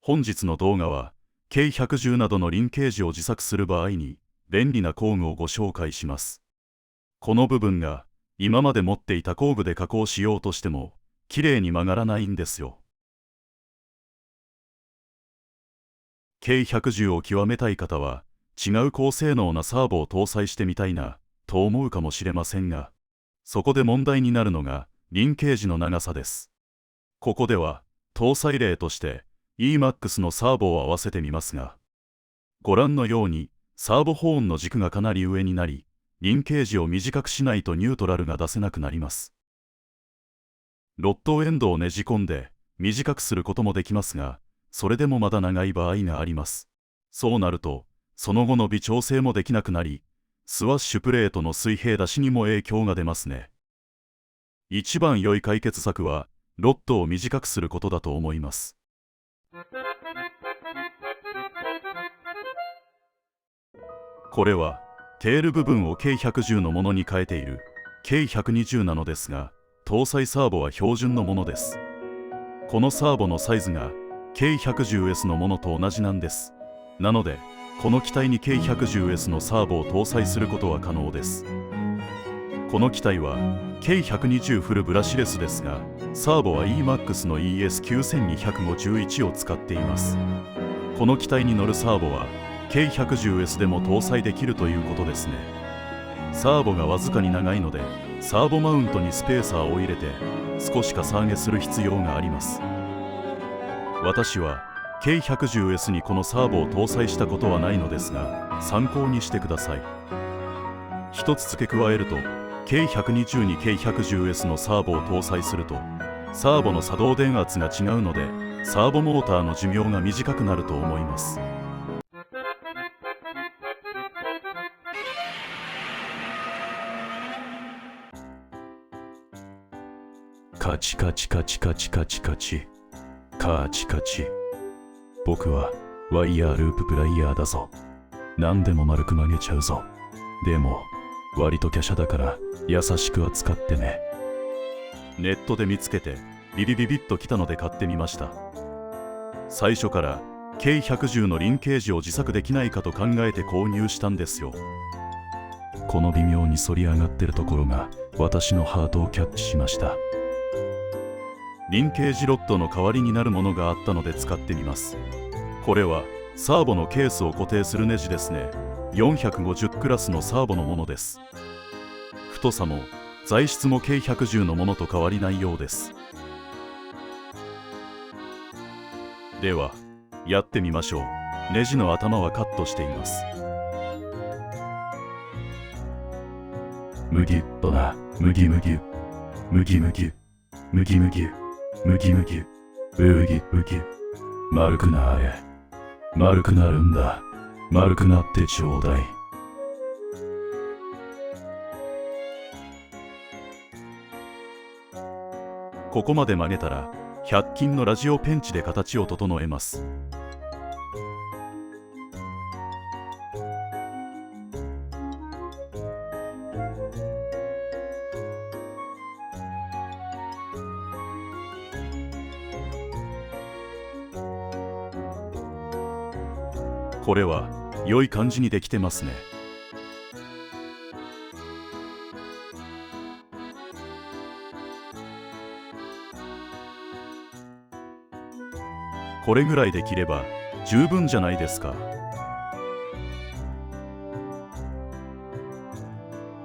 本日の動画は、K110などのリンケージを自作する場合に便利な工具をご紹介します。この部分が今まで持っていた工具で加工しようとしてもきれいに曲がらないんですよ。K110を極めたい方は違う高性能なサーボを搭載してみたいなと思うかもしれませんが、そこで問題になるのがリンケージの長さです。ここでは搭載例としてEMAX のサーボを合わせてみますが、ご覧のようにサーボホーンの軸がかなり上になり、リンケージを短くしないとニュートラルが出せなくなります。ロッドエンドをねじ込んで短くすることもできますが、それでもまだ長い場合があります。そうなると、その後の微調整もできなくなり、スワッシュプレートの水平出しにも影響が出ますね。一番良い解決策は、ロッドを短くすることだと思います。これはテール部分を K110 のものに変えている K120 なのですが、搭載サーボは標準のものです。このサーボのサイズが K110S のものと同じなんです。なのでこの機体に K110S のサーボを搭載することは可能です。この機体は K120 フルブラシレスですが、サーボは EMAX の ES9251 を使っています。この機体に乗るサーボは K110S でも搭載できるということですね。サーボがわずかに長いので、サーボマウントにスペーサーを入れて少しかさ上げする必要があります。私は K110S にこのサーボを搭載したことはないのですが、参考にしてください。一つ付け加えると、K120 に K110S のサーボを搭載すると、サーボの作動電圧が違うので、サーボモーターの寿命が短くなると思います。カチカチカチカチカチカチカチカチ。僕はワイヤーループプライヤーだぞ。何でも丸く曲げちゃうぞ。でも割と華奢だから優しく扱ってね。ネットで見つけてビビビビッときたので買ってみました。最初から K110 のリンケージを自作できないかと考えて購入したんですよ。この微妙に反り上がってるところが私のハートをキャッチしました。リンケージロッドの代わりになるものがあったので使ってみます。これはサーボのケースを固定するネジですね。450クラスのサーボのものです。太さも材質も K110 のものと変わりないようです。ではやってみましょう。ネジの頭はカットしています。むぎゅっとな、むぎむぎゅ、むぎむぎゅ、むぎむぎゅ、むぎむぎゅ、うぎうぎゅ、丸くなれ、丸くなるんだ、丸くなってちょうだい。ここまで曲げたら100均のラジオペンチで形を整えます。これは良い感じにできてますね。これぐらいで切れば十分じゃないですか。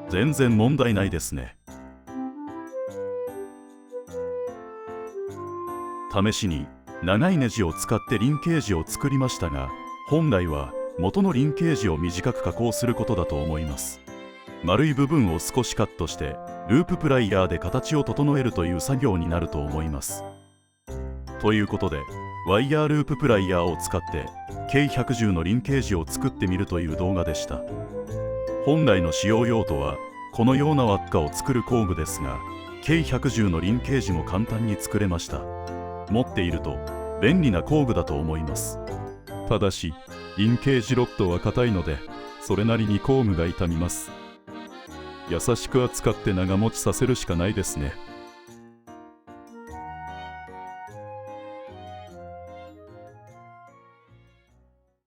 全然問題ないですね。試しに長いネジを使ってリンケージを作りましたが、本来は元のリンケージを短く加工することだと思います。丸い部分を少しカットしてループプライヤーで形を整えるという作業になると思います。ということでワイヤーループプライヤーを使って K110 のリンケージを作ってみるという動画でした。本来の使用用途はこのような輪っかを作る工具ですが、 K110 のリンケージも簡単に作れました。持っていると便利な工具だと思います。ただしリンケージロッドは硬いのでそれなりに工具が痛みます。優しく扱って長持ちさせるしかないですね。